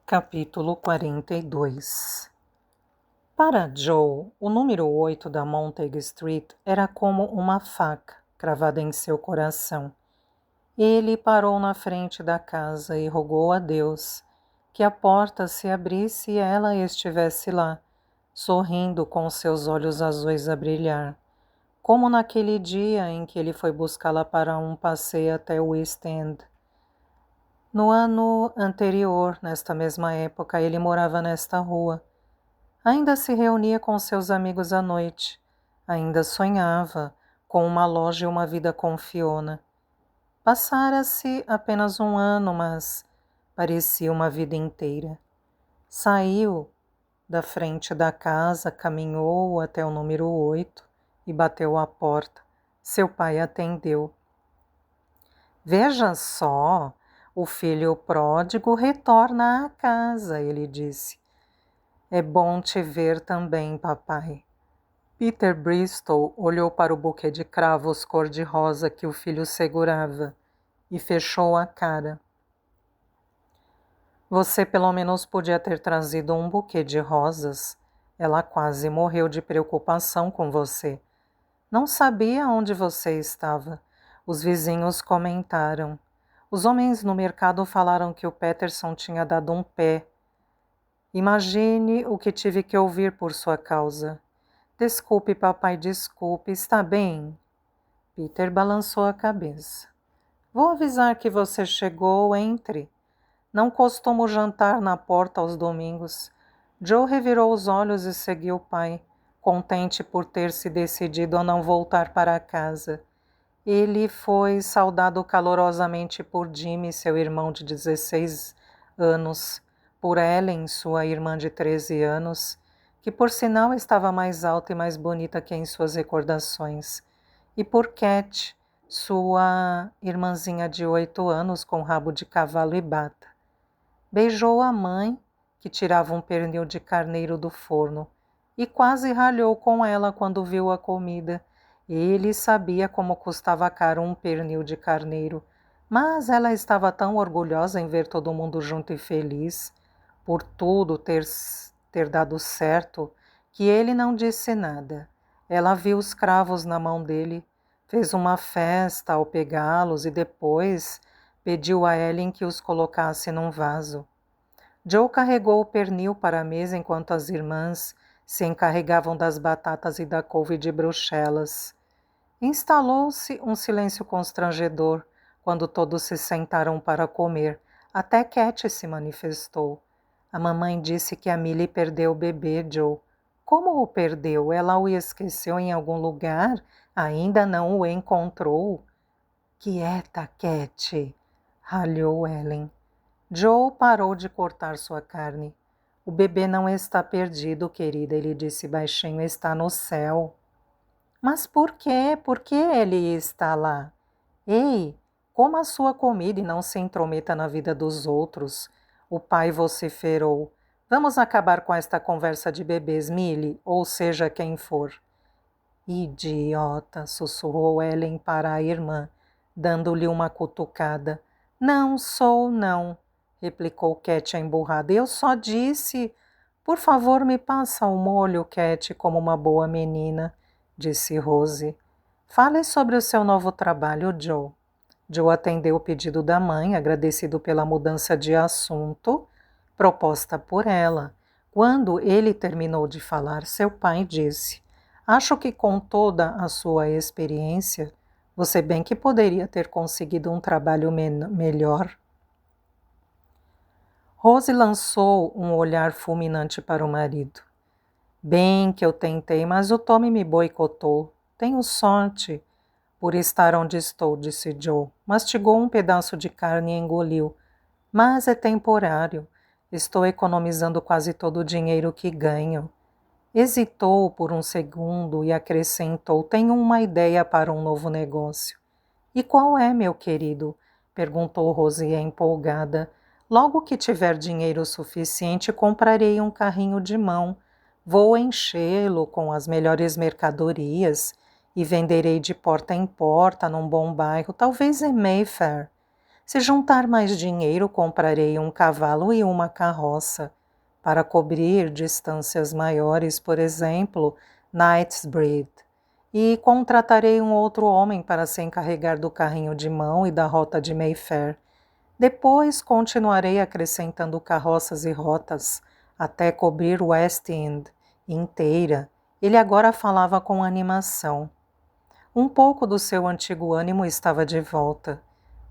Capítulo 42. Para Joe, o número 8 da Montague Street era como uma faca cravada em seu coração. Ele parou na frente da casa e rogou a Deus que a porta se abrisse e ela estivesse lá, sorrindo com seus olhos azuis a brilhar, como naquele dia em que ele foi buscá-la para um passeio até o East End. No ano anterior, nesta mesma época, ele morava nesta rua. Ainda se reunia com seus amigos à noite. Ainda sonhava com uma loja e uma vida com Fiona. Passara-se apenas um ano, mas parecia uma vida inteira. Saiu da frente da casa, caminhou até o número 8 e bateu à porta. Seu pai atendeu. Veja só, o filho pródigo retorna à casa, ele disse. É bom te ver também, papai. Peter Bristol olhou para o buquê de cravos cor-de-rosa que o filho segurava e fechou a cara. Você pelo menos podia ter trazido um buquê de rosas. Ela quase morreu de preocupação com você. Não sabia onde você estava. Os vizinhos comentaram. Os homens no mercado falaram que o Peterson tinha dado um pé. Imagine o que tive que ouvir por sua causa. Desculpe, papai, desculpe. Está bem? Peter balançou a cabeça. Vou avisar que você chegou, entre. Não costumo jantar na porta aos domingos. Joe revirou os olhos e seguiu o pai, contente por ter se decidido a não voltar para casa. Ele foi saudado calorosamente por Jimmy, seu irmão de 16 anos, por Ellen, sua irmã de 13 anos, que por sinal estava mais alta e mais bonita que em suas recordações, e por Cat, sua irmãzinha de 8 anos com rabo de cavalo e bata. Beijou a mãe, que tirava um pernil de carneiro do forno, e quase ralhou com ela quando viu a comida. Ele sabia como custava caro um pernil de carneiro, mas ela estava tão orgulhosa em ver todo mundo junto e feliz, por tudo ter dado certo, que ele não disse nada. Ela viu os cravos na mão dele, fez uma festa ao pegá-los e depois pediu a Ellen que os colocasse num vaso. Joe carregou o pernil para a mesa enquanto as irmãs se encarregavam das batatas e da couve de Bruxelas. Instalou-se um silêncio constrangedor quando todos se sentaram para comer. Até Cat se manifestou. A mamãe disse que a Millie perdeu o bebê, Joe. Como o perdeu? Ela o esqueceu em algum lugar? Ainda não o encontrou? Quieta, Cat, ralhou Ellen. Joe parou de cortar sua carne. O bebê não está perdido, querida, ele disse baixinho, está no céu. Mas por quê? Por que ele está lá? Ei, coma a sua comida e não se intrometa na vida dos outros. O pai vociferou. Vamos acabar com esta conversa de bebês, Millie, ou seja quem for. Idiota, sussurrou Ellen para a irmã, dando-lhe uma cutucada. Não sou, não, replicou Cat emburrada. Eu só disse... Por favor, me passa o molho, Cat, como uma boa menina, disse Rose. Fale sobre o seu novo trabalho, Joe. Joe atendeu o pedido da mãe, agradecido pela mudança de assunto proposta por ela. Quando ele terminou de falar, seu pai disse: Acho que com toda a sua experiência, você bem que poderia ter conseguido um trabalho melhor. Rose lançou um olhar fulminante para o marido. Bem que eu tentei, mas o Tommy me boicotou. Tenho sorte por estar onde estou, disse Joe. Mastigou um pedaço de carne e engoliu. Mas é temporário. Estou economizando quase todo o dinheiro que ganho. Hesitou por um segundo e acrescentou: Tenho uma ideia para um novo negócio. E qual é, meu querido? Perguntou Rosie empolgada. Logo que tiver dinheiro suficiente, comprarei um carrinho de mão. Vou enchê-lo com as melhores mercadorias e venderei de porta em porta num bom bairro, talvez em Mayfair. Se juntar mais dinheiro, comprarei um cavalo e uma carroça para cobrir distâncias maiores, por exemplo, Knightsbridge, e contratarei um outro homem para se encarregar do carrinho de mão e da rota de Mayfair. Depois continuarei acrescentando carroças e rotas até cobrir West End inteira. Ele agora falava com animação. Um pouco do seu antigo ânimo estava de volta.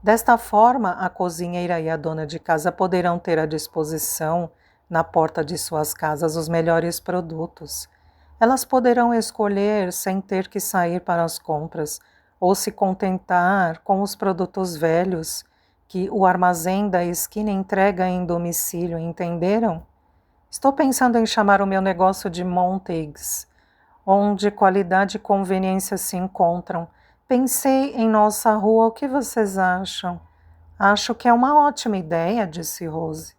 Desta forma, a cozinheira e a dona de casa poderão ter à disposição, na porta de suas casas, os melhores produtos. Elas poderão escolher sem ter que sair para as compras ou se contentar com os produtos velhos que o armazém da esquina entrega em domicílio, entenderam? Estou pensando em chamar o meu negócio de Montagues, onde qualidade e conveniência se encontram. Pensei em nossa rua, o que vocês acham? Acho que é uma ótima ideia, disse Rose.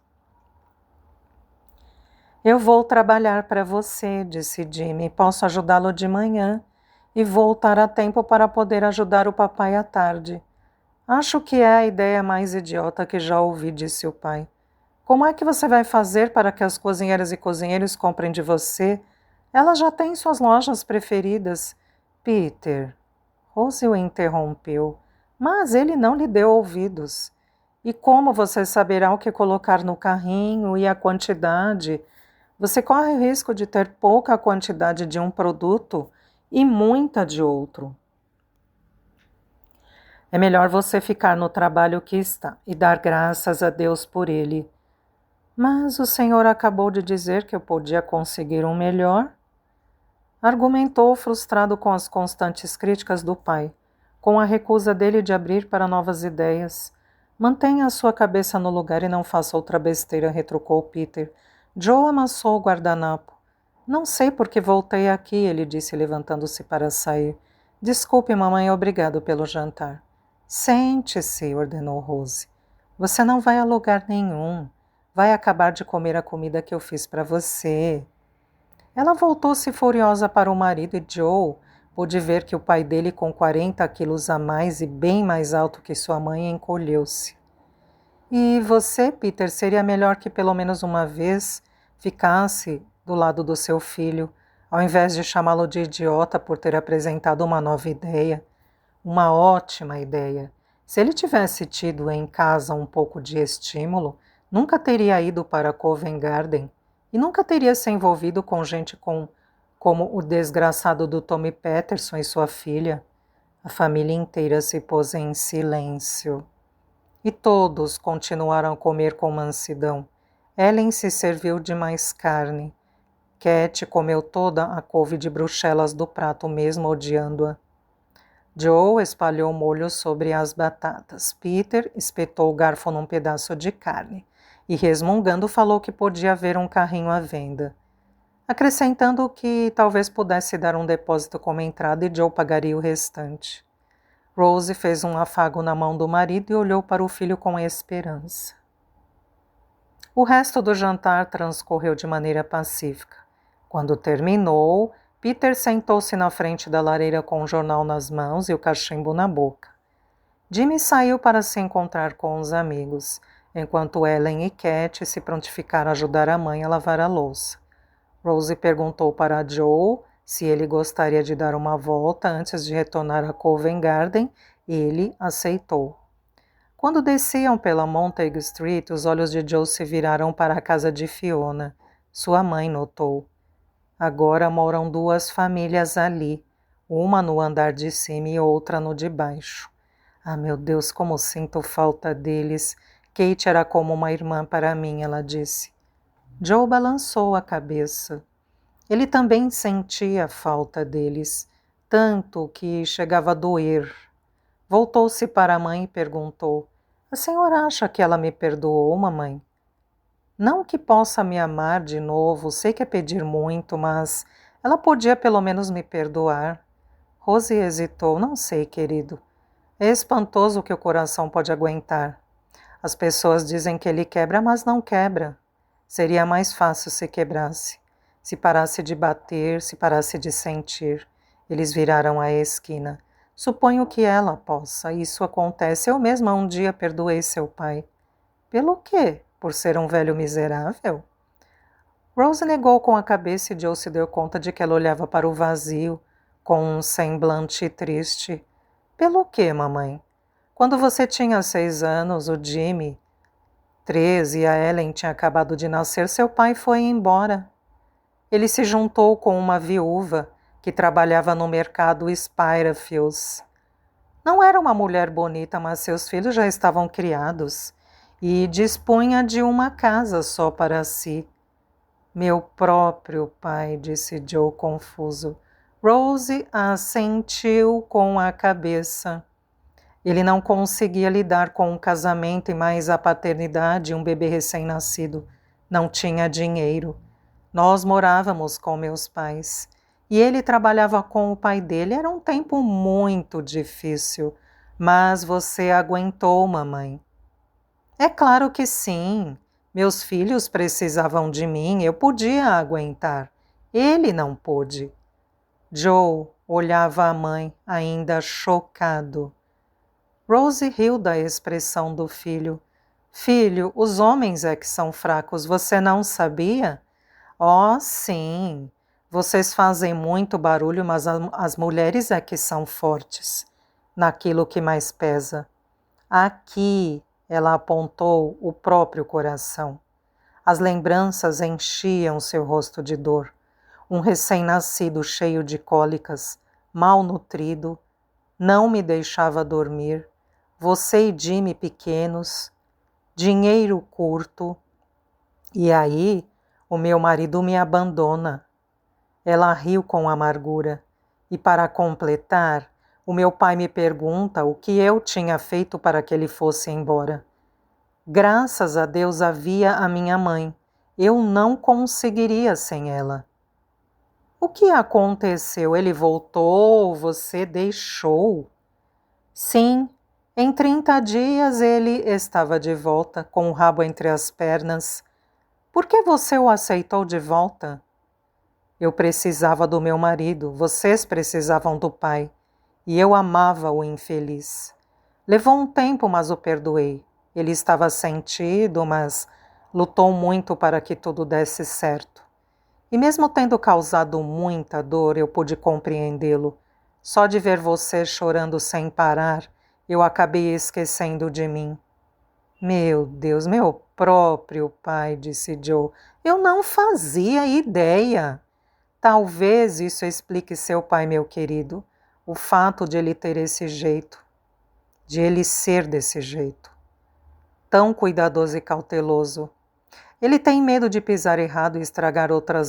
Eu vou trabalhar para você, disse Jimmy. Posso ajudá-lo de manhã e voltar a tempo para poder ajudar o papai à tarde. Acho que é a ideia mais idiota que já ouvi, disse o pai. Como é que você vai fazer para que as cozinheiras e cozinheiros comprem de você? Elas já têm suas lojas preferidas. Peter, Rose o interrompeu, mas ele não lhe deu ouvidos. E como você saberá o que colocar no carrinho e a quantidade? Você corre o risco de ter pouca quantidade de um produto e muita de outro. É melhor você ficar no trabalho que está e dar graças a Deus por ele. Mas o senhor acabou de dizer que eu podia conseguir um melhor? Argumentou frustrado com as constantes críticas do pai, com a recusa dele de abrir para novas ideias. Mantenha a sua cabeça no lugar e não faça outra besteira, retrucou Peter. Joe amassou o guardanapo. Não sei por que voltei aqui, ele disse, levantando-se para sair. Desculpe, mamãe, obrigado pelo jantar. Sente-se, ordenou Rose. Você não vai a lugar nenhum. Vai acabar de comer a comida que eu fiz para você. Ela voltou-se furiosa para o marido e Joe pôde ver que o pai dele, com 40 quilos a mais e bem mais alto que sua mãe, encolheu-se. E você, Peter, seria melhor que pelo menos uma vez ficasse do lado do seu filho, ao invés de chamá-lo de idiota por ter apresentado uma nova ideia. Uma ótima ideia. Se ele tivesse tido em casa um pouco de estímulo, nunca teria ido para Covent Garden e nunca teria se envolvido com gente como o desgraçado do Tommy Patterson e sua filha. A família inteira se pôs em silêncio. E todos continuaram a comer com mansidão. Ellen se serviu de mais carne. Cat comeu toda a couve de Bruxelas do prato, mesmo odiando-a. Joe espalhou molho sobre as batatas. Peter espetou o garfo num pedaço de carne e, resmungando, falou que podia haver um carrinho à venda, acrescentando que talvez pudesse dar um depósito como entrada e Joe pagaria o restante. Rose fez um afago na mão do marido e olhou para o filho com esperança. O resto do jantar transcorreu de maneira pacífica. Quando terminou, Peter sentou-se na frente da lareira com o jornal nas mãos e o cachimbo na boca. Jimmy saiu para se encontrar com os amigos, enquanto Ellen e Cat se prontificaram a ajudar a mãe a lavar a louça. Rose perguntou para Joe se ele gostaria de dar uma volta antes de retornar a Covent Garden e ele aceitou. Quando desciam pela Montague Street, os olhos de Joe se viraram para a casa de Fiona. Sua mãe notou. Agora moram duas famílias ali, uma no andar de cima e outra no de baixo. Ah, meu Deus, como sinto falta deles. Kate era como uma irmã para mim, ela disse. Joe balançou a cabeça. Ele também sentia falta deles, tanto que chegava a doer. Voltou-se para a mãe e perguntou: A senhora acha que ela me perdoou, mamãe? Não que possa me amar de novo, sei que é pedir muito, mas ela podia pelo menos me perdoar. Rose hesitou. Não sei, querido. É espantoso o que o coração pode aguentar. As pessoas dizem que ele quebra, mas não quebra. Seria mais fácil se quebrasse. Se parasse de bater, se parasse de sentir. Eles viraram a esquina. Suponho que ela possa. Isso acontece. Eu mesma um dia perdoei seu pai. Pelo quê? Por ser um velho miserável? Rose negou com a cabeça e Joe se deu conta de que ela olhava para o vazio, com um semblante triste. Pelo quê, mamãe? Quando você tinha 6 anos, o Jimmy, 13, e a Ellen tinha acabado de nascer, seu pai foi embora. Ele se juntou com uma viúva que trabalhava no mercado Spitalfields. Não era uma mulher bonita, mas seus filhos já estavam criados e dispunha de uma casa só para si. Meu próprio pai, disse Joe confuso. Rose assentiu com a cabeça. Ele não conseguia lidar com um casamento e mais a paternidade e um bebê recém-nascido. Não tinha dinheiro. Nós morávamos com meus pais. E ele trabalhava com o pai dele. Era um tempo muito difícil. Mas você aguentou, mamãe. É claro que sim. Meus filhos precisavam de mim. Eu podia aguentar. Ele não pôde. Joe olhava a mãe, ainda chocado. Rose riu da expressão do filho. Filho, os homens é que são fracos, você não sabia? Oh, sim. Vocês fazem muito barulho, mas as mulheres é que são fortes, naquilo que mais pesa. Aqui, ela apontou o próprio coração. As lembranças enchiam seu rosto de dor. Um recém-nascido cheio de cólicas, mal nutrido, não me deixava dormir. Você e Jimmy pequenos, dinheiro curto. E aí, o meu marido me abandona. Ela riu com amargura. E para completar, o meu pai me pergunta o que eu tinha feito para que ele fosse embora. Graças a Deus havia a minha mãe. Eu não conseguiria sem ela. O que aconteceu? Ele voltou? Você deixou? Sim, em 30 dias ele estava de volta, com o rabo entre as pernas. Por que você o aceitou de volta? Eu precisava do meu marido, vocês precisavam do pai, e eu amava o infeliz. Levou um tempo, mas o perdoei. Ele estava sentido, mas lutou muito para que tudo desse certo. E mesmo tendo causado muita dor, eu pude compreendê-lo. Só de ver você chorando sem parar, eu acabei esquecendo de mim. Meu Deus, meu próprio pai, disse Joe. Eu não fazia ideia. Talvez isso explique seu pai, meu querido. O fato de ele ter esse jeito. De ele ser desse jeito. Tão cuidadoso e cauteloso. Ele tem medo de pisar errado e estragar outra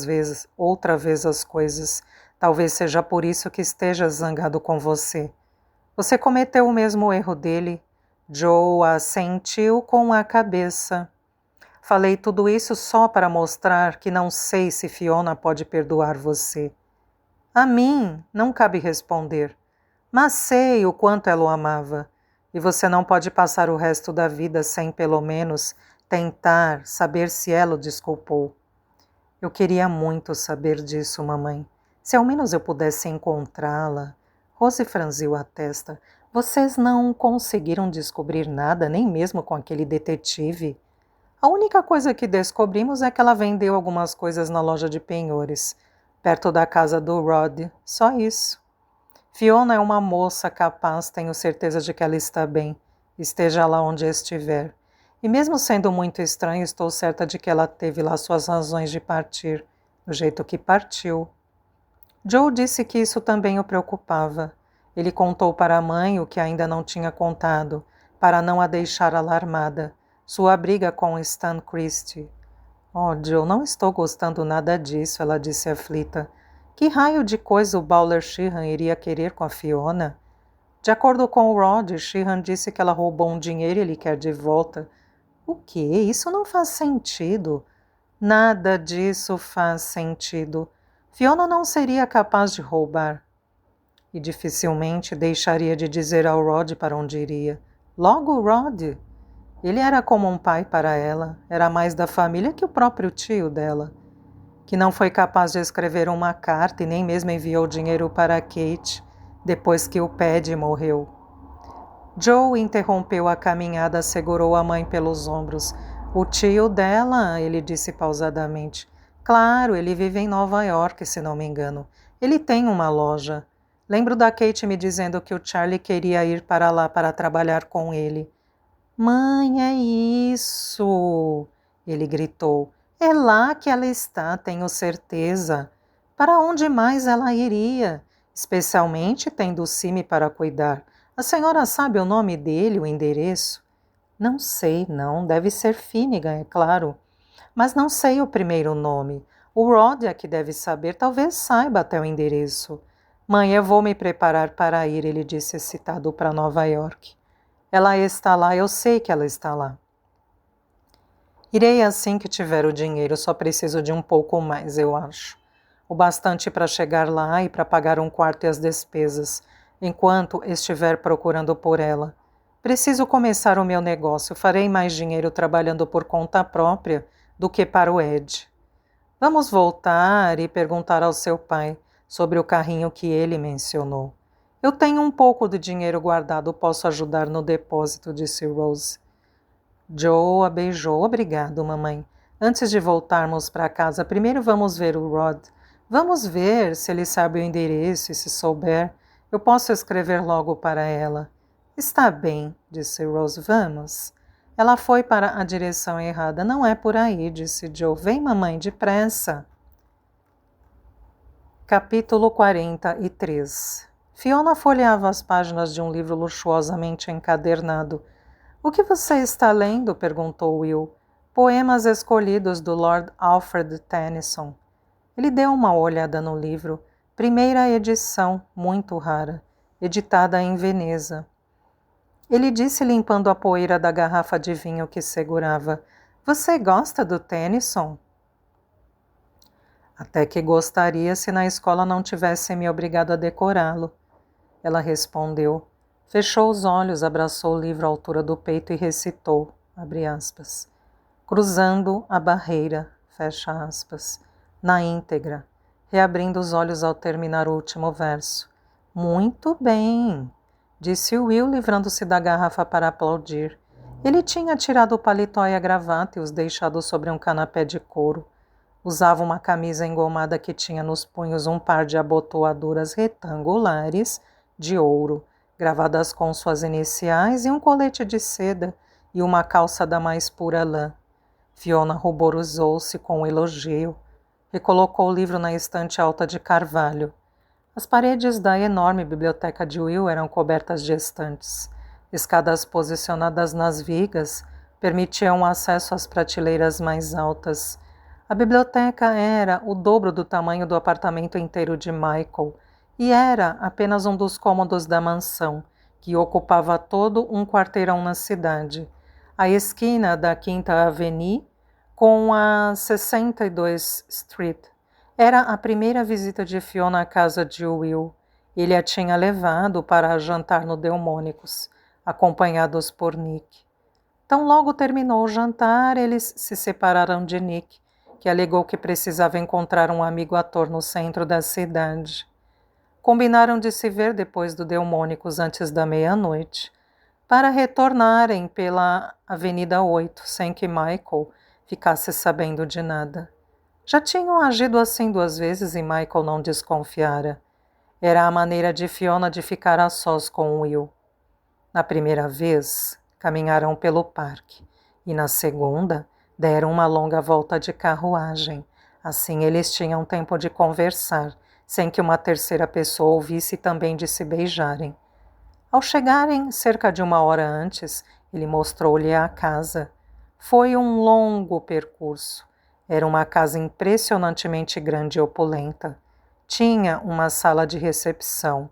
vez as coisas. Talvez seja por isso que esteja zangado com você. Você cometeu o mesmo erro dele. Joe assentiu com a cabeça. Falei tudo isso só para mostrar que não sei se Fiona pode perdoar você. A mim não cabe responder, mas sei o quanto ela o amava. E você não pode passar o resto da vida sem, pelo menos, tentar saber se ela o desculpou. Eu queria muito saber disso, mamãe. Se ao menos eu pudesse encontrá-la. Rose franziu a testa. Vocês não conseguiram descobrir nada, nem mesmo com aquele detetive? A única coisa que descobrimos é que ela vendeu algumas coisas na loja de penhores, perto da casa do Rod. Só isso. Fiona é uma moça capaz, tenho certeza de que ela está bem, esteja lá onde estiver. E mesmo sendo muito estranho, estou certa de que ela teve lá suas razões de partir, do jeito que partiu. Joe disse que isso também o preocupava. Ele contou para a mãe o que ainda não tinha contado, para não a deixar alarmada, sua briga com Stan Christie. Oh, Joe, não estou gostando nada disso, ela disse aflita. Que raio de coisa o Bowler Sheehan iria querer com a Fiona? De acordo com o Rod, Sheehan disse que ela roubou um dinheiro e ele quer de volta. O quê? Isso não faz sentido. Nada disso faz sentido. Fiona não seria capaz de roubar. E dificilmente deixaria de dizer ao Rod para onde iria. Logo o Rod. Ele era como um pai para ela. Era mais da família que o próprio tio dela, que não foi capaz de escrever uma carta e nem mesmo enviou dinheiro para Kate. depois que o Paddy morreu. Joe interrompeu a caminhada, segurou a mãe pelos ombros. O tio dela, ele disse pausadamente. Claro, ele vive em Nova York, se não me engano. Ele tem uma loja. Lembro da Kate me dizendo que o Charlie queria ir para lá para trabalhar com ele. Mãe, é isso! Ele gritou. É lá que ela está, tenho certeza. Para onde mais ela iria? Especialmente tendo o Cime para cuidar. A senhora sabe o nome dele, o endereço? Não sei, não. Deve ser Finnegan, é claro. Mas não sei o primeiro nome. O Rod é que deve saber, talvez saiba até o endereço. Mãe, eu vou me preparar para ir, ele disse excitado para Nova York. Ela está lá, eu sei que ela está lá. Irei assim que tiver o dinheiro, só preciso de um pouco mais, eu acho. O bastante para chegar lá e para pagar um quarto e as despesas, enquanto estiver procurando por ela. Preciso começar o meu negócio, farei mais dinheiro trabalhando por conta própria do que para o Ed. Vamos voltar e perguntar ao seu pai sobre o carrinho que ele mencionou. Eu tenho um pouco de dinheiro guardado, posso ajudar no depósito, disse Rose. Joe a beijou. Obrigado, mamãe. Antes de voltarmos para casa, primeiro vamos ver o Rod. Vamos ver se ele sabe o endereço e se souber, eu posso escrever logo para ela. Está bem, disse Rose. Vamos. Ela foi para a direção errada. Não é por aí, disse Joe. Vem, mamãe, depressa. Capítulo 43. Fiona folheava as páginas de um livro luxuosamente encadernado. O que você está lendo? Perguntou Will. Poemas escolhidos do Lord Alfred Tennyson. Ele deu uma olhada no livro. Primeira edição, muito rara, editada em Veneza. Ele disse limpando a poeira da garrafa de vinho que segurava. Você gosta do Tennyson? Até que gostaria se na escola não tivessem me obrigado a decorá-lo. Ela respondeu. Fechou os olhos, abraçou o livro à altura do peito e recitou, abre aspas, cruzando a barreira, fecha aspas, na íntegra, reabrindo os olhos ao terminar o último verso. Muito bem, disse Will, livrando-se da garrafa para aplaudir. Ele tinha tirado o paletó e a gravata e os deixado sobre um canapé de couro. Usava uma camisa engomada que tinha nos punhos um par de abotoaduras retangulares de ouro, gravadas com suas iniciais, e um colete de seda e uma calça da mais pura lã. Fiona ruborizou-se com o elogio. Recolocou o livro na estante alta de carvalho. As paredes da enorme biblioteca de Will eram cobertas de estantes. Escadas posicionadas nas vigas permitiam acesso às prateleiras mais altas. A biblioteca era o dobro do tamanho do apartamento inteiro de Michael, e era apenas um dos cômodos da mansão, que ocupava todo um quarteirão na cidade. A esquina da Quinta Avenue com a 62 Street. Era a primeira visita de Fiona à casa de Will. Ele a tinha levado para jantar no Delmônicos, acompanhados por Nick. Tão logo terminou o jantar, eles se separaram de Nick, que alegou que precisava encontrar um amigo ator no centro da cidade. Combinaram de se ver depois do Delmônicos antes da meia-noite, para retornarem pela Avenida 8, sem que Michael ficasse sabendo de nada. Já tinham agido assim 2 vezes e Michael não desconfiara. Era a maneira de Fiona de ficar a sós com Will. Na primeira vez, caminharam pelo parque, e na segunda, deram uma longa volta de carruagem. Assim eles tinham tempo de conversar, sem que uma terceira pessoa ouvisse também de se beijarem. Ao chegarem cerca de 1 hora antes, ele mostrou-lhe a casa. Foi um longo percurso. Era uma casa impressionantemente grande e opulenta. Tinha uma sala de recepção,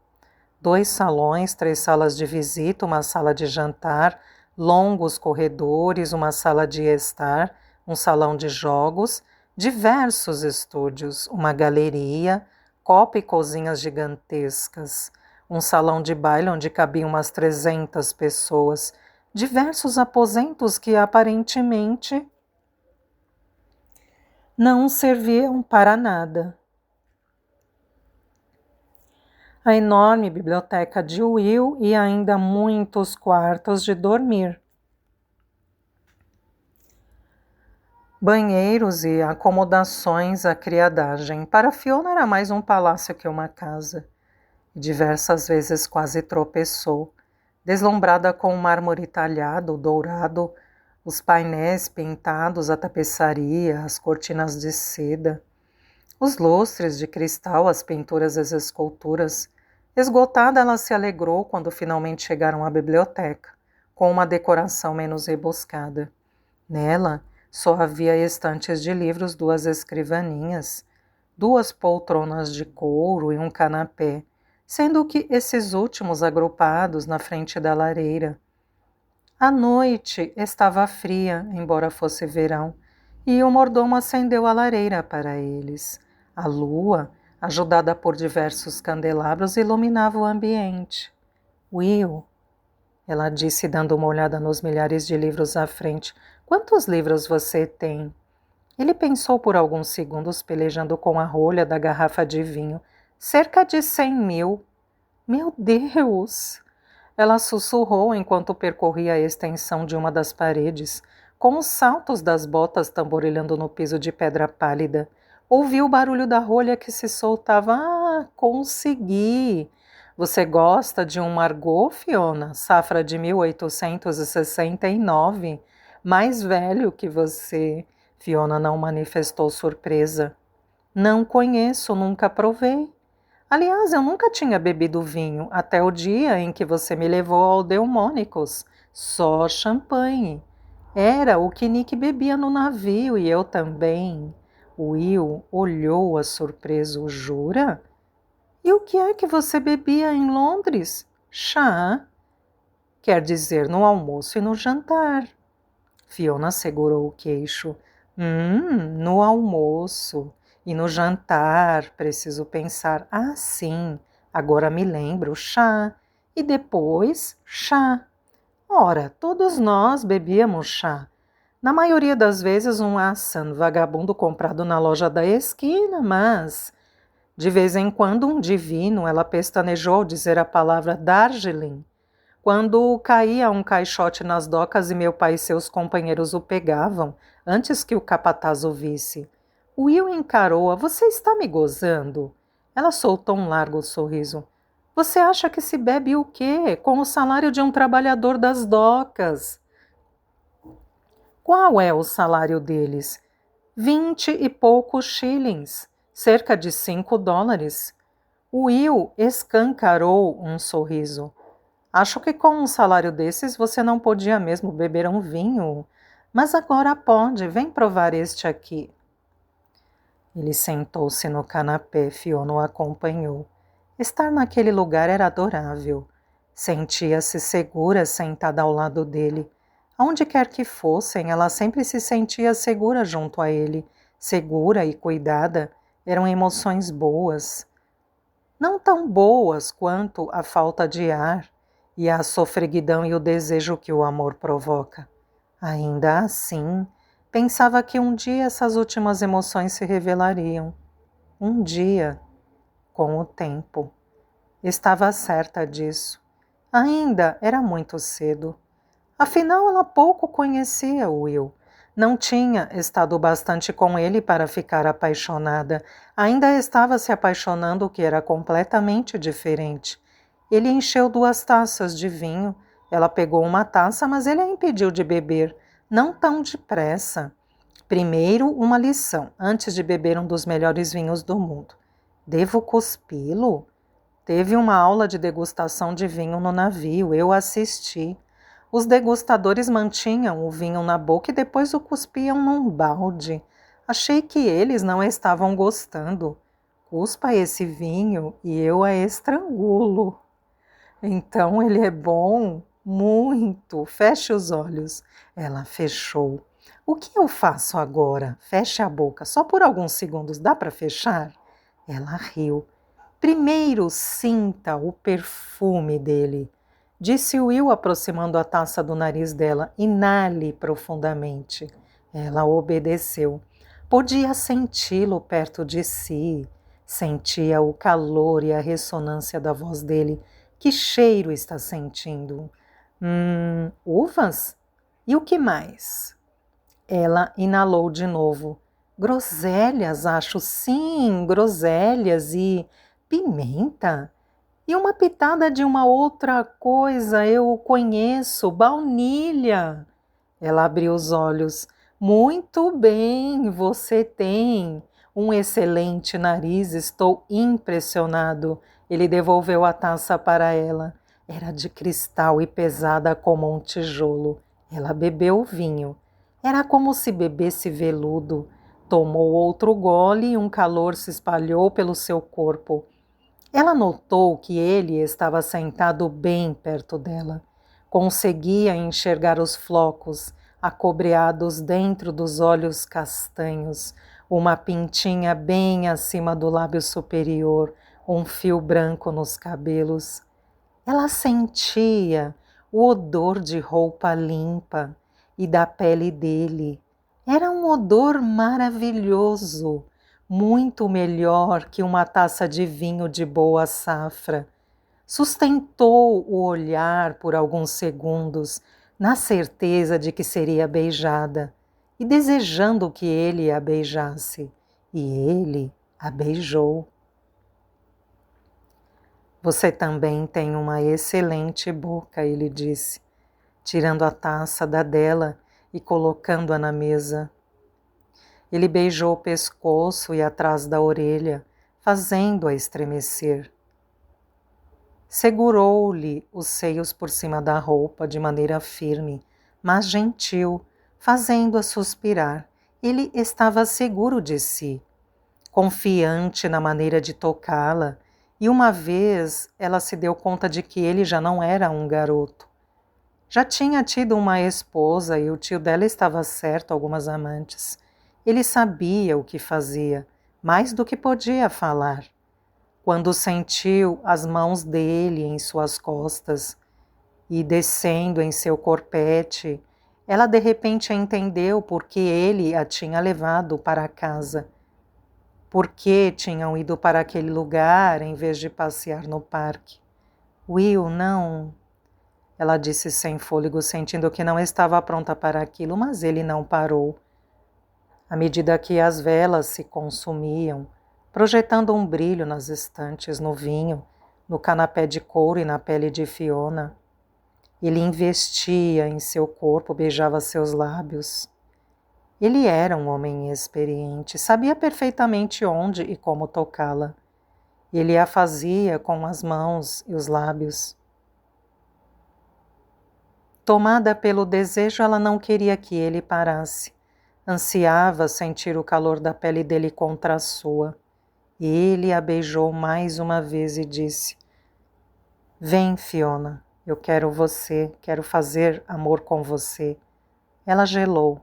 2 salões, 3 salas de visita, uma sala de jantar, longos corredores, uma sala de estar, um salão de jogos, diversos estúdios, uma galeria, copa e cozinhas gigantescas, um salão de baile onde cabiam umas 300 pessoas, diversos aposentos que aparentemente não serviam para nada. a enorme biblioteca de Will e ainda muitos quartos de dormir. Banheiros e acomodações à criadagem. Para Fiona era mais um palácio que uma casa. Diversas vezes quase tropeçou, deslumbrada com o mármore talhado, dourado, os painéis pintados, a tapeçaria, as cortinas de seda, os lustres de cristal, as pinturas e as esculturas. Esgotada, ela se alegrou quando finalmente chegaram à biblioteca, com uma decoração menos rebuscada. Nela, só havia estantes de livros, 2 escrivaninhas, 2 poltronas de couro e um canapé, sendo que esses últimos agrupados na frente da lareira. A noite estava fria, embora fosse verão, e o mordomo acendeu a lareira para eles. A lua, ajudada por diversos candelabros, iluminava o ambiente. Will, ela disse, dando uma olhada nos milhares de livros à frente, quantos livros você tem? Ele pensou por alguns segundos, pelejando com a rolha da garrafa de vinho. Cerca de 100.000. Meu Deus! Ela sussurrou enquanto percorria a extensão de uma das paredes, com os saltos das botas tamborilhando no piso de pedra pálida. Ouviu o barulho da rolha que se soltava. Ah, consegui! Você gosta de um Margot, Fiona? Safra de 1869. Mais velho que você. Fiona não manifestou surpresa. Não conheço, nunca provei. Aliás, eu nunca tinha bebido vinho, até o dia em que você me levou ao Delmônicos. Só champanhe. Era o que Nick bebia no navio e eu também. Will olhou-a surpreso. Jura? E o que é que você bebia em Londres? Chá. Quer dizer, no almoço e no jantar. Fiona segurou o queixo. No almoço. E no jantar, preciso pensar. Ah, sim, agora me lembro, chá. E depois, chá. Ora, todos nós bebíamos chá. Na maioria das vezes um Assan vagabundo comprado na loja da esquina, mas... De vez em quando um divino, ela pestanejou ao dizer a palavra Darjeeling. Quando caía um caixote nas docas e meu pai e seus companheiros o pegavam, antes que o capataz o visse. Will encarou-a. Você está me gozando? Ela soltou um largo sorriso. Você acha que se bebe o quê? Com o salário de um trabalhador das docas. Qual é o salário deles? 20 e poucos shillings, cerca de $5. Will escancarou um sorriso. Acho que com um salário desses você não podia mesmo beber um vinho. Mas agora pode, vem provar este aqui. Ele sentou-se no canapé, Fiona o acompanhou. Estar naquele lugar era adorável. Sentia-se segura sentada ao lado dele. Aonde quer que fossem, ela sempre se sentia segura junto a ele. Segura e cuidada, eram emoções boas. Não tão boas quanto a falta de ar e a sofreguidão e o desejo que o amor provoca. Ainda assim, pensava que um dia essas últimas emoções se revelariam. Um dia, com o tempo. Estava certa disso. Ainda era muito cedo. Afinal, ela pouco conhecia Will. Não tinha estado bastante com ele para ficar apaixonada. Ainda estava se apaixonando, o que era completamente diferente. Ele encheu 2 taças de vinho. Ela pegou uma taça, mas ele a impediu de beber. Não tão depressa. Primeiro, uma lição, antes de beber um dos melhores vinhos do mundo. Devo cuspi-lo? Teve uma aula de degustação de vinho no navio, eu assisti. Os degustadores mantinham o vinho na boca e depois o cuspiam num balde. Achei que eles não estavam gostando. Cuspa esse vinho e eu a estrangulo. Então ele é bom? Muito. Feche os olhos. Ela fechou. O que eu faço agora? Feche a boca. Só por alguns segundos. Dá para fechar? Ela riu. Primeiro sinta o perfume dele, disse Will, aproximando a taça do nariz dela. Inale profundamente. Ela obedeceu. Podia senti-lo perto de si. Sentia o calor e a ressonância da voz dele. Que cheiro está sentindo? Uvas? E o que mais? Ela inalou de novo. Groselhas, acho, sim, groselhas e pimenta. E uma pitada de uma outra coisa, eu conheço, baunilha. Ela abriu os olhos. Muito bem, você tem um excelente nariz, estou impressionado. Ele devolveu a taça para ela. Era de cristal e pesada como um tijolo. Ela bebeu o vinho. Era como se bebesse veludo. Tomou outro gole e um calor se espalhou pelo seu corpo. Ela notou que ele estava sentado bem perto dela. Conseguia enxergar os flocos acobreados dentro dos olhos castanhos, uma pintinha bem acima do lábio superior, um fio branco nos cabelos. Ela sentia o odor de roupa limpa e da pele dele. Era um odor maravilhoso, muito melhor que uma taça de vinho de boa safra. Sustentou o olhar por alguns segundos, na certeza de que seria beijada, e desejando que ele a beijasse. E ele a beijou. Você também tem uma excelente boca, ele disse, tirando a taça da dela e colocando-a na mesa. Ele beijou o pescoço e atrás da orelha, fazendo-a estremecer. Segurou-lhe os seios por cima da roupa de maneira firme, mas gentil, fazendo-a suspirar. Ele estava seguro de si, confiante na maneira de tocá-la, e uma vez ela se deu conta de que ele já não era um garoto. Já tinha tido uma esposa e o tio dela estava certo, algumas amantes. Ele sabia o que fazia, mais do que podia falar. Quando sentiu as mãos dele em suas costas e descendo em seu corpete, ela de repente entendeu por que ele a tinha levado para casa. Por que tinham ido para aquele lugar em vez de passear no parque? Will, não. Ela disse sem fôlego, sentindo que não estava pronta para aquilo, mas ele não parou. À medida que as velas se consumiam, projetando um brilho nas estantes, no vinho, no canapé de couro e na pele de Fiona, ele investia em seu corpo, beijava seus lábios. Ele era um homem experiente, sabia perfeitamente onde e como tocá-la. Ele a fazia com as mãos e os lábios. Tomada pelo desejo, ela não queria que ele parasse. Ansiava sentir o calor da pele dele contra a sua. Ele a beijou mais uma vez e disse: Vem, Fiona, eu quero você, quero fazer amor com você. Ela gelou.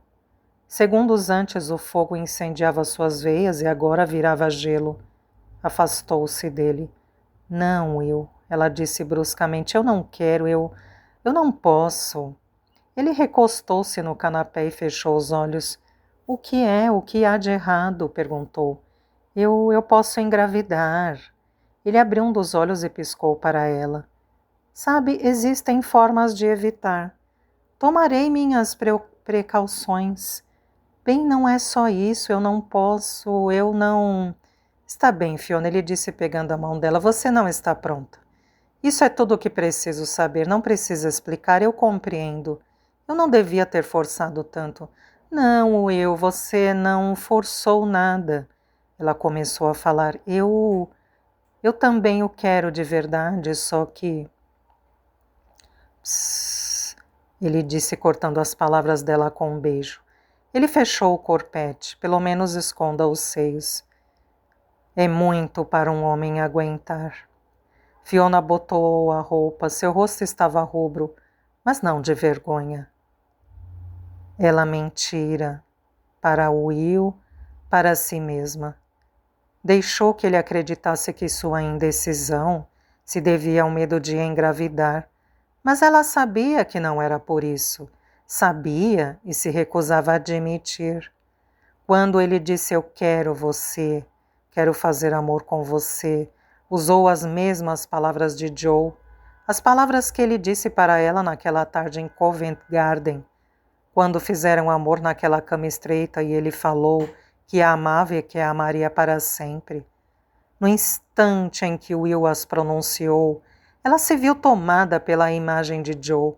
Segundos antes, o fogo incendiava suas veias e agora virava gelo. Afastou-se dele. Não, Will, ela disse bruscamente, eu não quero, eu não posso. Ele recostou-se no canapé e fechou os olhos. O que é? O que há de errado? Perguntou. Eu posso engravidar. Ele abriu um dos olhos e piscou para ela. Sabe, existem formas de evitar. Tomarei minhas precauções. Bem, não é só isso, eu não posso, eu não... Está bem, Fiona, ele disse pegando a mão dela, você não está pronta. Isso é tudo o que preciso saber, não precisa explicar, eu compreendo. Eu não devia ter forçado tanto. Não, você não forçou nada. Ela começou a falar, eu também o quero de verdade, só que... Psss, ele disse cortando as palavras dela com um beijo. Ele fechou o corpete, pelo menos esconda os seios. É muito para um homem aguentar. Fiona botou a roupa, seu rosto estava rubro, mas não de vergonha. Ela mentira para Will, para si mesma. Deixou que ele acreditasse que sua indecisão se devia ao medo de engravidar, mas ela sabia que não era por isso. Sabia e se recusava a admitir. Quando ele disse eu quero você, Quero fazer amor com você. Usou as mesmas palavras de Joe, as palavras que ele disse para ela naquela tarde em Covent Garden, quando fizeram amor naquela cama estreita e ele falou que a amava e que a amaria para sempre. No instante em que Will as pronunciou, ela se viu tomada pela imagem de Joe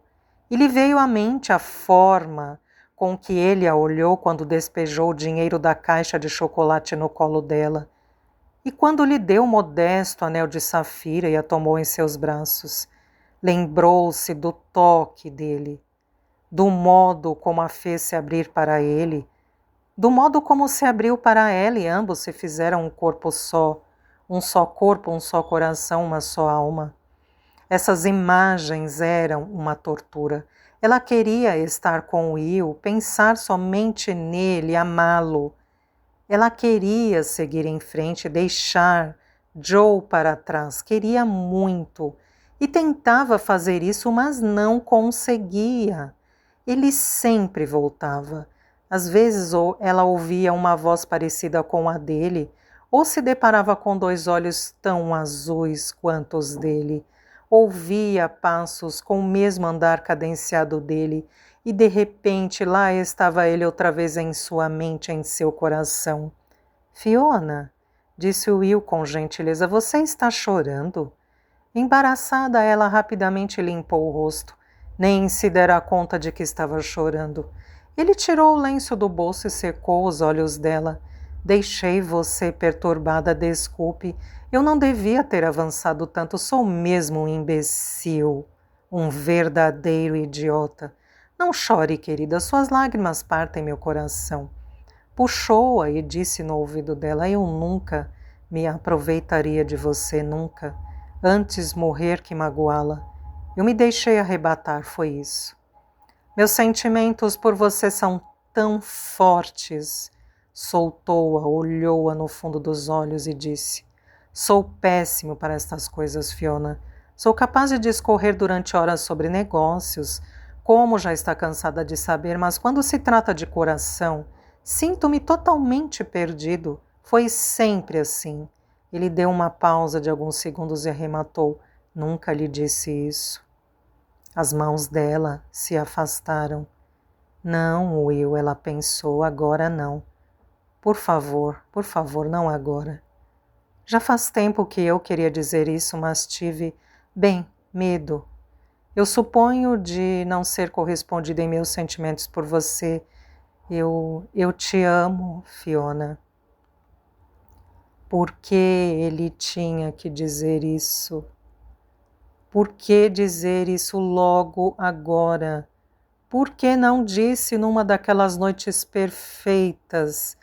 e lhe veio à mente a forma com que ele a olhou quando despejou o dinheiro da caixa de chocolate no colo dela e quando lhe deu o modesto anel de safira e a tomou em seus braços. Lembrou-se do toque dele, do modo como a fez se abrir para ele, do modo como se abriu para ela e ambos se fizeram um só corpo, um só coração, uma só alma. Essas imagens eram uma tortura. Ela queria estar com Will, pensar somente nele, amá-lo. Ela queria seguir em frente, deixar Joe para trás. Queria muito. E tentava fazer isso, mas não conseguia. Ele sempre voltava. Às vezes ela ouvia uma voz parecida com a dele, ou se deparava com dois olhos tão azuis quanto os dele. Ouvia passos com o mesmo andar cadenciado dele, e de repente lá estava ele outra vez em sua mente, em seu coração. Fiona, disse Will com gentileza, você está chorando? Embaraçada, ela rapidamente limpou o rosto. Nem se dera conta de que estava chorando. Ele tirou o lenço do bolso e secou os olhos dela. Deixei você perturbada, desculpe. Eu não devia ter avançado tanto, sou mesmo um imbecil. Um verdadeiro idiota. Não chore, querida, suas lágrimas partem meu coração. Puxou-a e disse no ouvido dela, eu nunca me aproveitaria de você, nunca. Antes morrer que magoá-la. Eu me deixei arrebatar, foi isso. Meus sentimentos por você são tão fortes. Soltou-a, olhou-a no fundo dos olhos e disse, sou péssimo para estas coisas, Fiona. Sou capaz de discorrer durante horas sobre negócios, como já está cansada de saber, mas quando se trata de coração, sinto-me totalmente perdido. Foi sempre assim. Ele deu uma pausa de alguns segundos e arrematou. Nunca lhe disse isso. As mãos dela se afastaram. Não, Will, ela pensou, agora não. Por favor, não agora. Já faz tempo que eu queria dizer isso, mas tive, medo. Eu suponho de não ser correspondida em meus sentimentos por você. Eu te amo, Fiona. Por que ele tinha que dizer isso? Por que dizer isso logo agora? Por que não disse numa daquelas noites perfeitas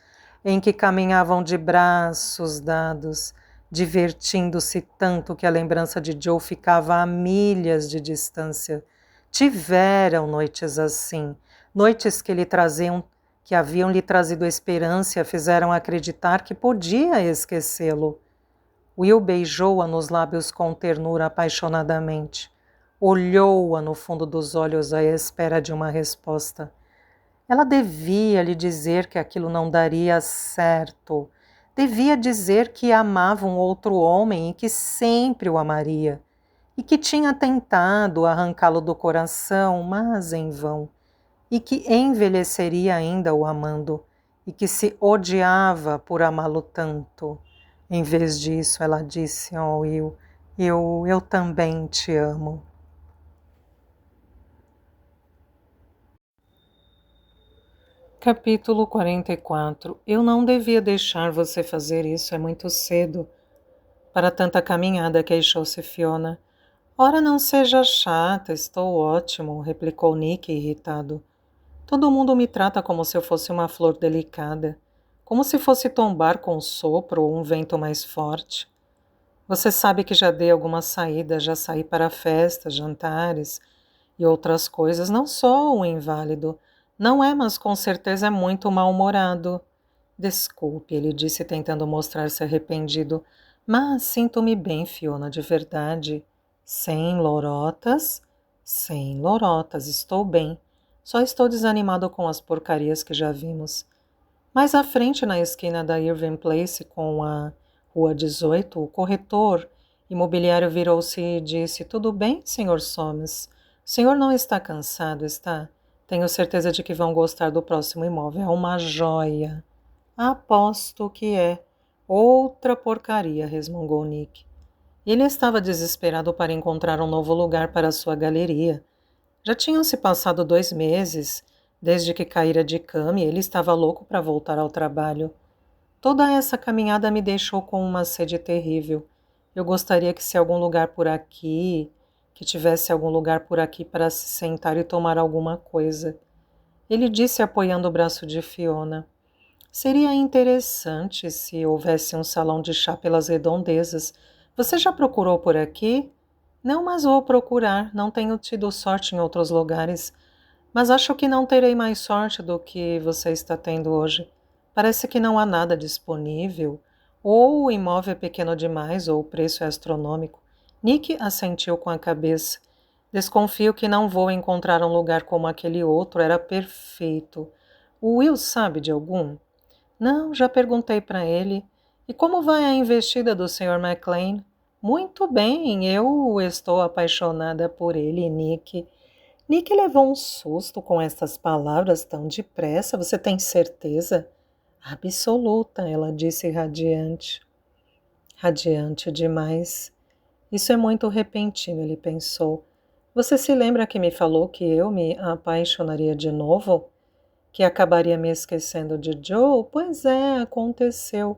em que caminhavam de braços dados, divertindo-se tanto que a lembrança de Joe ficava a milhas de distância? Tiveram noites assim, noites que haviam lhe trazido esperança e a fizeram acreditar que podia esquecê-lo. Will beijou-a nos lábios com ternura apaixonadamente. Olhou-a no fundo dos olhos à espera de uma resposta. Ela devia lhe dizer que aquilo não daria certo. Devia dizer que amava um outro homem e que sempre o amaria. E que tinha tentado arrancá-lo do coração, mas em vão. E que envelheceria ainda o amando. E que se odiava por amá-lo tanto. Em vez disso, ela disse, oh Will, eu também te amo. Capítulo 44. Eu não devia deixar você fazer isso, é muito cedo. Para tanta caminhada, queixou-se Fiona. Ora, não seja chata, estou ótimo, replicou Nick irritado. Todo mundo me trata como se eu fosse uma flor delicada, como se fosse tombar com um sopro ou um vento mais forte. Você sabe que já dei algumas saídas, já saí para festas, jantares e outras coisas. Não sou um inválido. Não é, mas com certeza é muito mal-humorado. Desculpe, ele disse tentando mostrar-se arrependido. Mas sinto-me bem, Fiona, de verdade. Sem lorotas? Sem lorotas, estou bem. Só estou desanimado com as porcarias que já vimos. Mais à frente, na esquina da Irving Place, com a Rua 18, o corretor imobiliário virou-se e disse: Tudo bem, Sr. Soames? O senhor não está cansado, está? Tenho certeza de que vão gostar do próximo imóvel. É uma joia. Aposto que é. Outra porcaria, resmungou Nick. Ele estava desesperado para encontrar um novo lugar para sua galeria. Já tinham se passado 2 meses, desde que caíra de cama e ele estava louco para voltar ao trabalho. Toda essa caminhada me deixou com uma sede terrível. Eu gostaria que tivesse algum lugar por aqui para se sentar e tomar alguma coisa. Ele disse apoiando o braço de Fiona. Seria interessante se houvesse um salão de chá pelas redondezas. Você já procurou por aqui? Não, mas vou procurar. Não tenho tido sorte em outros lugares. Mas acho que não terei mais sorte do que você está tendo hoje. Parece que não há nada disponível. Ou o imóvel é pequeno demais, ou o preço é astronômico. Nick assentiu com a cabeça. Desconfio que não vou encontrar um lugar como aquele outro. Era perfeito. O Will sabe de algum? Não, já perguntei para ele. E como vai a investida do Sr. McLean? Muito bem, eu estou apaixonada por ele, Nick. Nick levou um susto com estas palavras tão depressa. Você tem certeza? Absoluta, ela disse radiante. Radiante demais. Isso é muito repentino, ele pensou. Você se lembra que me falou que eu me apaixonaria de novo? Que acabaria me esquecendo de Joe? Pois é, aconteceu.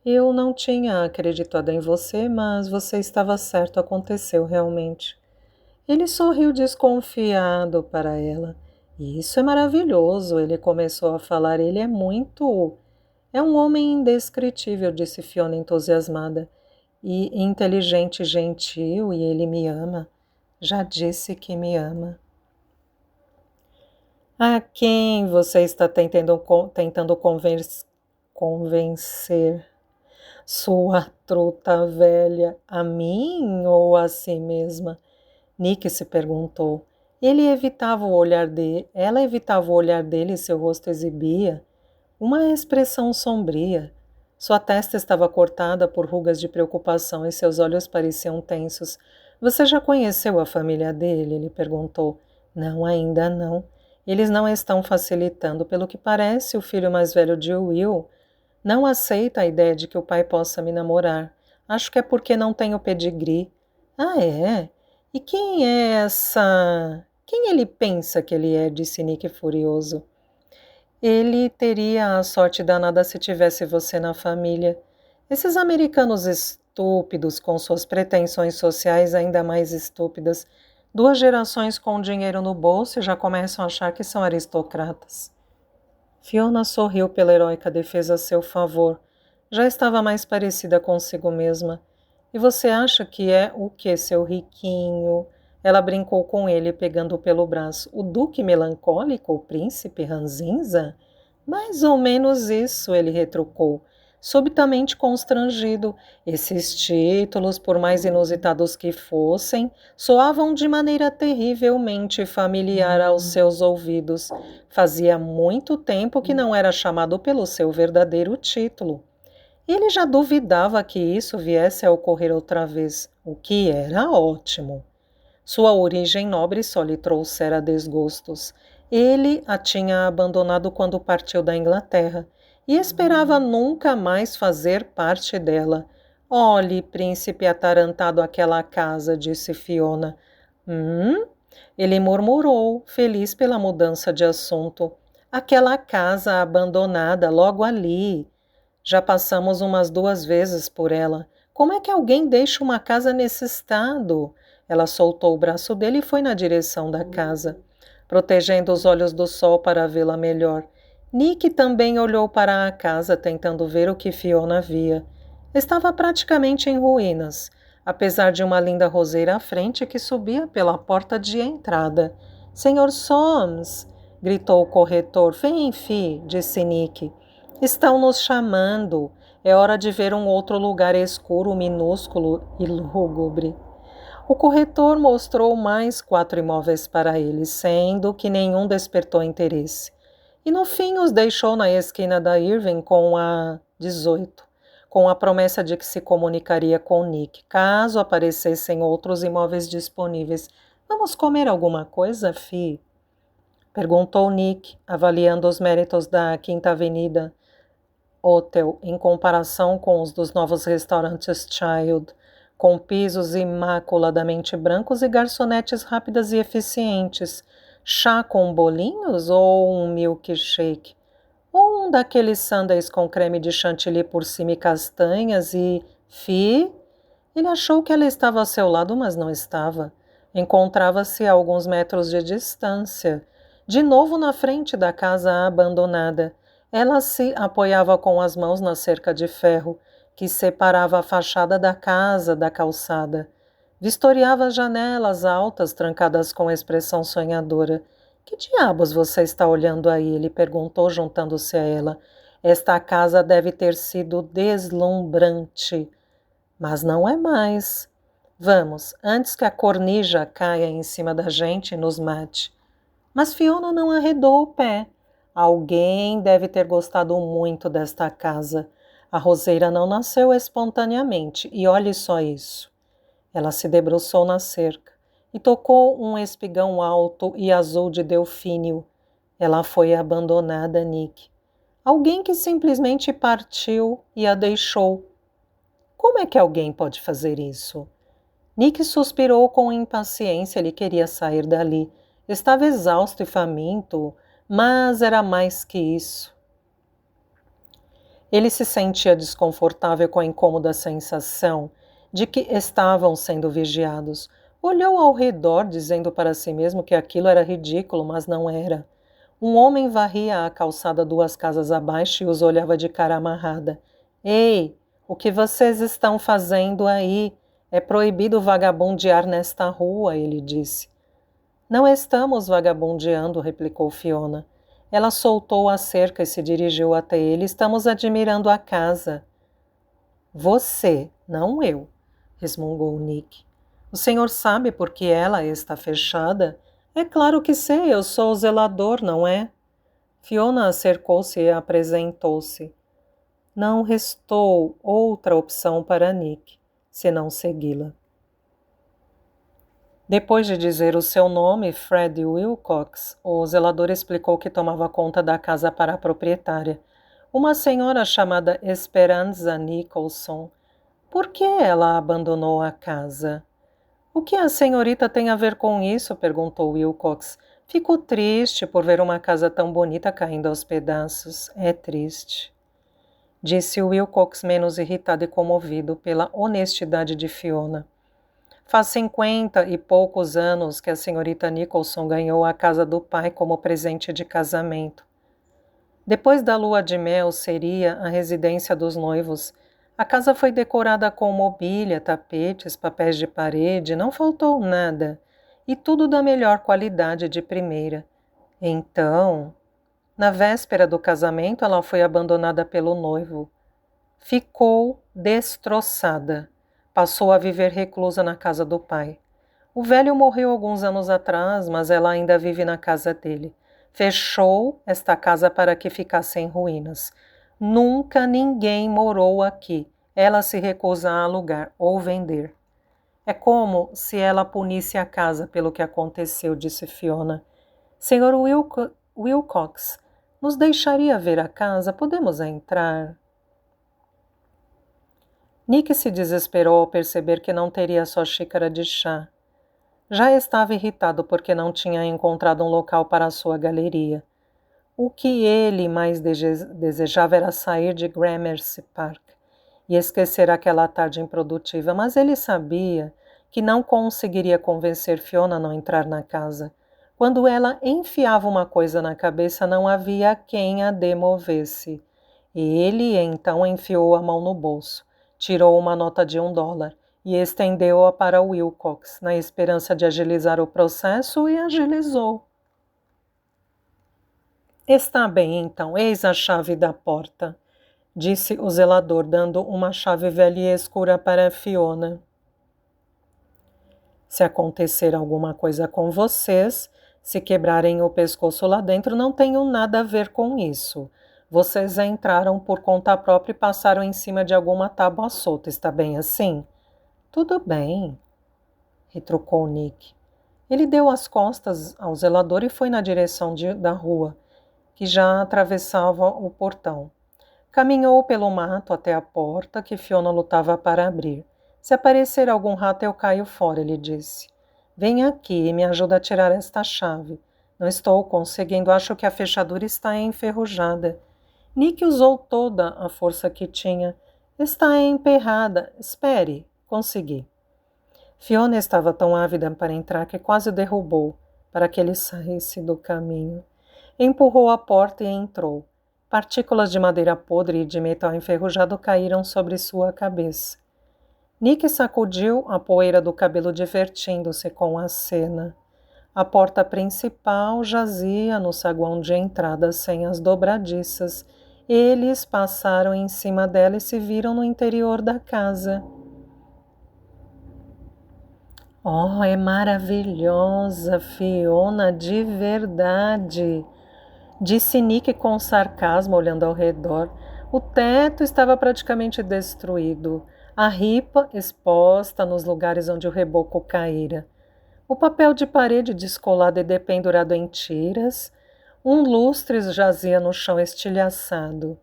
Eu não tinha acreditado em você, mas você estava certo, aconteceu realmente. Ele sorriu desconfiado para ela. Isso é maravilhoso, ele começou a falar. Ele é muito... É um homem indescritível, disse Fiona entusiasmada. E inteligente e gentil, e ele me ama. Já disse que me ama. A quem você está tentando convencer? Sua truta velha, a mim ou a si mesma? Nick se perguntou. Ela evitava o olhar dele e seu rosto exibia uma expressão sombria. Sua testa estava cortada por rugas de preocupação e seus olhos pareciam tensos. Você já conheceu a família dele? Ele perguntou. Não, ainda não. Eles não estão facilitando. Pelo que parece, o filho mais velho de Will não aceita a ideia de que o pai possa me namorar. Acho que é porque não tenho pedigree. Ah, é? E quem é essa... Quem ele pensa que ele é? Disse Nick furioso. Ele teria a sorte danada se tivesse você na família. Esses americanos estúpidos, com suas pretensões sociais ainda mais estúpidas, 2 gerações com dinheiro no bolso e já começam a achar que são aristocratas. Fiona sorriu pela heróica defesa a seu favor. Já estava mais parecida consigo mesma. E você acha que é o que, seu riquinho? Ela brincou com ele, pegando-o pelo braço. O duque melancólico, o príncipe ranzinza? Mais ou menos isso, ele retrucou, subitamente constrangido. Esses títulos, por mais inusitados que fossem, soavam de maneira terrivelmente familiar aos seus ouvidos. Fazia muito tempo que não era chamado pelo seu verdadeiro título. Ele já duvidava que isso viesse a ocorrer outra vez, o que era ótimo. Sua origem nobre só lhe trouxera desgostos. Ele a tinha abandonado quando partiu da Inglaterra e esperava nunca mais fazer parte dela. Olhe, príncipe atarantado, aquela casa, disse Fiona. Ele murmurou, feliz pela mudança de assunto. Aquela casa abandonada, logo ali. Já passamos umas 2 vezes por ela. Como é que alguém deixa uma casa nesse estado? Ela soltou o braço dele e foi na direção da casa, protegendo os olhos do sol para vê-la melhor. Nick também olhou para a casa, tentando ver o que Fiona via. Estava praticamente em ruínas, apesar de uma linda roseira à frente que subia pela porta de entrada. Sr. Soames! Gritou o corretor. Vem, fi, disse Nick. Estão nos chamando. É hora de ver um outro lugar escuro, minúsculo e lúgubre. O corretor mostrou mais 4 imóveis para ele, sendo que nenhum despertou interesse. E no fim os deixou na esquina da Irving com a 18. com a promessa de que se comunicaria com Nick, caso aparecessem outros imóveis disponíveis. Vamos comer alguma coisa, Fi? Perguntou Nick, avaliando os méritos da Quinta Avenida Hotel em comparação com os dos novos restaurantes Child, com pisos imaculadamente brancos e garçonetes rápidas e eficientes. Chá com bolinhos ou um milkshake? Ou um daqueles sundaes com creme de chantilly por cima e castanhas e... Fi? Ele achou que ela estava ao seu lado, mas não estava. Encontrava-se a alguns metros de distância, de novo na frente da casa abandonada. Ela se apoiava com as mãos na cerca de ferro que separava a fachada da casa da calçada. Vistoriava as janelas altas, trancadas com expressão sonhadora. Que diabos você está olhando aí? Ele perguntou, juntando-se a ela. Esta casa deve ter sido deslumbrante, mas não é mais. Vamos, antes que a cornija caia em cima da gente e nos mate. Mas Fiona não arredou o pé. Alguém deve ter gostado muito desta casa. A roseira não nasceu espontaneamente, e olhe só isso. Ela se debruçou na cerca e tocou um espigão alto e azul de delfínio. Ela foi abandonada, Nick. Alguém que simplesmente partiu e a deixou. Como é que alguém pode fazer isso? Nick suspirou com impaciência. Ele queria sair dali. Estava exausto e faminto, mas era mais que isso. Ele se sentia desconfortável com a incômoda sensação de que estavam sendo vigiados. Olhou ao redor, dizendo para si mesmo que aquilo era ridículo, mas não era. Um homem varria a calçada 2 casas abaixo e os olhava de cara amarrada. Ei, o que vocês estão fazendo aí? É proibido vagabundear nesta rua, ele disse. Não estamos vagabundeando, replicou Fiona. Ela soltou a cerca e se dirigiu até ele. Estamos admirando a casa. Você, não eu, resmungou Nick. O senhor sabe por que ela está fechada? É claro que sei, eu sou o zelador, não é? Fiona acercou-se e apresentou-se. Não restou outra opção para Nick, senão segui-la. Depois de dizer o seu nome, Fred Wilcox, o zelador explicou que tomava conta da casa para a proprietária, uma senhora chamada Esperanza Nicholson. Por que ela abandonou a casa? O que a senhorita tem a ver com isso? Perguntou Wilcox. Fico triste por ver uma casa tão bonita caindo aos pedaços. É triste, disse Wilcox, menos irritado e comovido pela honestidade de Fiona. Faz 50 e poucos anos que a senhorita Nicholson ganhou a casa do pai como presente de casamento. Depois da lua de mel seria a residência dos noivos. A casa foi decorada com mobília, tapetes, papéis de parede, não faltou nada. E tudo da melhor qualidade, de primeira. Então, na véspera do casamento, ela foi abandonada pelo noivo. Ficou destroçada. Passou a viver reclusa na casa do pai. O velho morreu alguns anos atrás, mas ela ainda vive na casa dele. Fechou esta casa para que ficasse em ruínas. Nunca ninguém morou aqui. Ela se recusa a alugar ou vender. É como se ela punisse a casa pelo que aconteceu, disse Fiona. Senhor Wilcox, nos deixaria ver a casa? Podemos entrar? Nick se desesperou ao perceber que não teria sua xícara de chá. Já estava irritado porque não tinha encontrado um local para a sua galeria. O que ele mais desejava era sair de Gramercy Park e esquecer aquela tarde improdutiva, mas ele sabia que não conseguiria convencer Fiona a não entrar na casa. Quando ela enfiava uma coisa na cabeça, não havia quem a demovesse. Ele então enfiou a mão no bolso. Tirou uma nota de $1 e estendeu-a para Wilcox, na esperança de agilizar o processo, e agilizou. Está bem, então, eis a chave da porta, disse o zelador, dando uma chave velha e escura para Fiona. Se acontecer alguma coisa com vocês, se quebrarem o pescoço lá dentro, não tenho nada a ver com isso. Vocês entraram por conta própria e passaram em cima de alguma tábua solta, está bem assim? Tudo bem, retrucou Nick. Ele deu as costas ao zelador e foi na direção da rua, que já atravessava o portão. Caminhou pelo mato até a porta, que Fiona lutava para abrir. Se aparecer algum rato, eu caio fora, ele disse. Venha aqui e me ajuda a tirar esta chave. Não estou conseguindo, acho que a fechadura está enferrujada. Nick usou toda a força que tinha. Está emperrada. Espere, consegui. Fiona estava tão ávida para entrar que quase o derrubou, para que ele saísse do caminho. Empurrou a porta e entrou. Partículas de madeira podre e de metal enferrujado caíram sobre sua cabeça. Nick sacudiu a poeira do cabelo, divertindo-se com a cena. A porta principal jazia no saguão de entrada sem as dobradiças. Eles passaram em cima dela e se viram no interior da casa. Oh, é maravilhosa, Fiona, de verdade, disse Nick com sarcasmo, olhando ao redor. O teto estava praticamente destruído, a ripa exposta nos lugares onde o reboco caíra. O papel de parede descolado e dependurado em tiras, um lustre jazia no chão estilhaçado.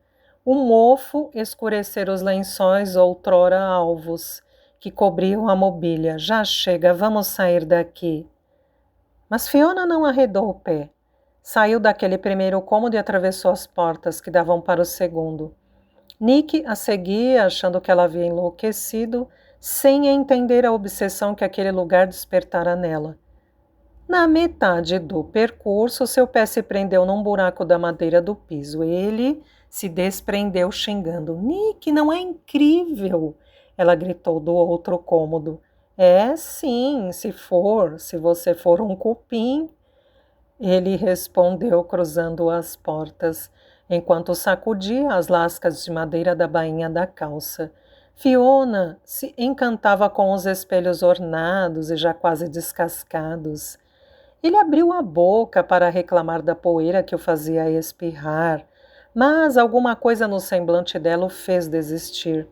O mofo escurecera os lençóis outrora alvos, que cobriam a mobília. Já chega, vamos sair daqui. Mas Fiona não arredou o pé. Saiu daquele primeiro cômodo e atravessou as portas que davam para o segundo. Nick a seguia, achando que ela havia enlouquecido, sem entender a obsessão que aquele lugar despertara nela. Na metade do percurso, seu pé se prendeu num buraco da madeira do piso. Ele se desprendeu xingando. Nick, não é incrível? Ela gritou do outro cômodo. É sim, se você for um cupim. Ele respondeu, cruzando as portas, enquanto sacudia as lascas de madeira da bainha da calça. Fiona se encantava com os espelhos ornados e já quase descascados. Ele abriu a boca para reclamar da poeira que o fazia espirrar, mas alguma coisa no semblante dela o fez desistir.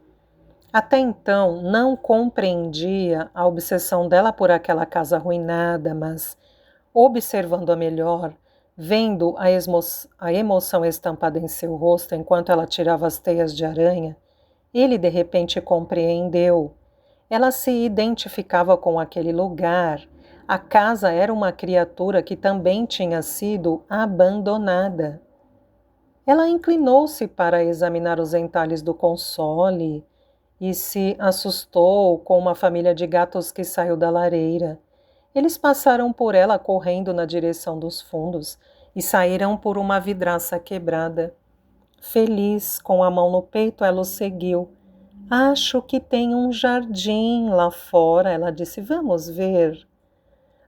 Até então não compreendia a obsessão dela por aquela casa arruinada, mas, observando-a melhor, vendo a emoção estampada em seu rosto enquanto ela tirava as teias de aranha, ele de repente compreendeu. Ela se identificava com aquele lugar. A casa era uma criatura que também tinha sido abandonada. Ela inclinou-se para examinar os entalhes do console e se assustou com uma família de gatos que saiu da lareira. Eles passaram por ela correndo na direção dos fundos e saíram por uma vidraça quebrada. Feliz, com a mão no peito, ela o seguiu. Acho que tem um jardim lá fora, ela disse. Vamos ver.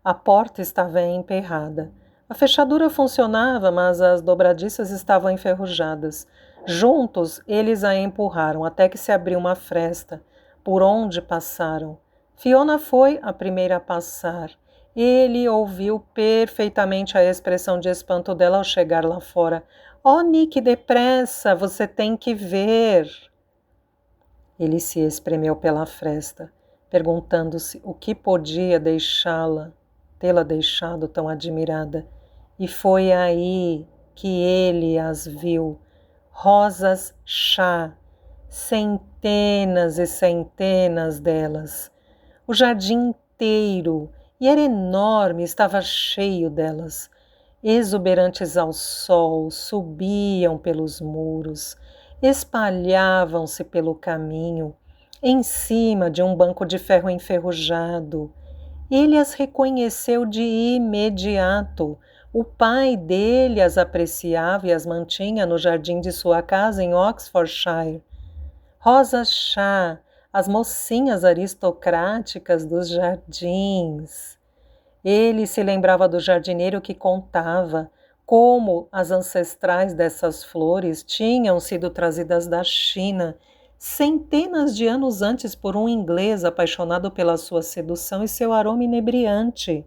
A porta estava emperrada. A fechadura funcionava, mas as dobradiças estavam enferrujadas. Juntos, eles a empurraram até que se abriu uma fresta, por onde passaram. Fiona foi a primeira a passar. Ele ouviu perfeitamente a expressão de espanto dela ao chegar lá fora. Oh, Nick, depressa, você tem que ver. Ele se espremeu pela fresta, perguntando-se o que podia tê-la deixado tão admirada. E foi aí que ele as viu. Rosas chá, centenas e centenas delas. O jardim inteiro, e era enorme, estava cheio delas. Exuberantes ao sol, subiam pelos muros, espalhavam-se pelo caminho, em cima de um banco de ferro enferrujado. Ele as reconheceu de imediato. O pai dele as apreciava e as mantinha no jardim de sua casa em Oxfordshire. Rosa chá, as mocinhas aristocráticas dos jardins. Ele se lembrava do jardineiro que contava como as ancestrais dessas flores tinham sido trazidas da China centenas de anos antes por um inglês apaixonado pela sua sedução e seu aroma inebriante.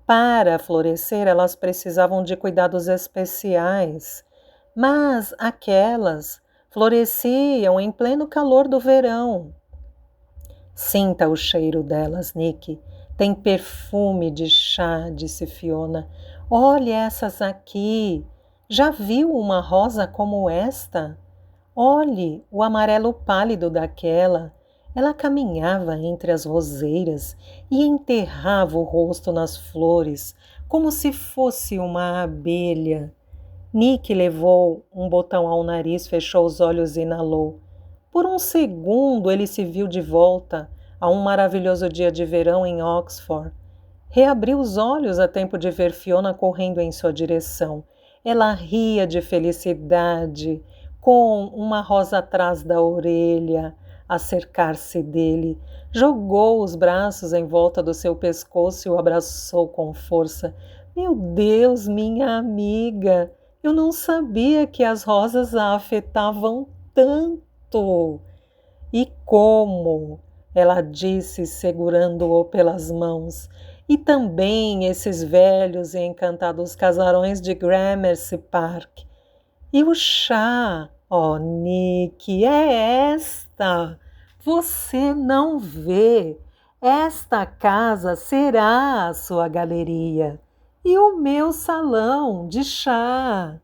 Para florescer, elas precisavam de cuidados especiais. mas aquelas floresciam em pleno calor do verão. Sinta o cheiro delas, Nick. Tem perfume de chá, disse Fiona. Olhe essas aqui. Já viu uma rosa como esta? Olhe o amarelo pálido daquela. Ela caminhava entre as roseiras e enterrava o rosto nas flores, como se fosse uma abelha. Nick levou um botão ao nariz, fechou os olhos e inalou. Por um segundo ele se viu de volta a um maravilhoso dia de verão em Oxford. Reabriu os olhos a tempo de ver Fiona correndo em sua direção. Ela ria de felicidade, com uma rosa atrás da orelha, a cercar-se dele. Jogou os braços em volta do seu pescoço e o abraçou com força. Meu Deus, minha amiga! Eu não sabia que as rosas a afetavam tanto. E como? Ela disse, segurando-o pelas mãos. E também esses velhos e encantados casarões de Gramercy Park. E o chá? Oh, Nick, é esta. Você não vê. Esta casa será a sua galeria. E o meu salão de chá.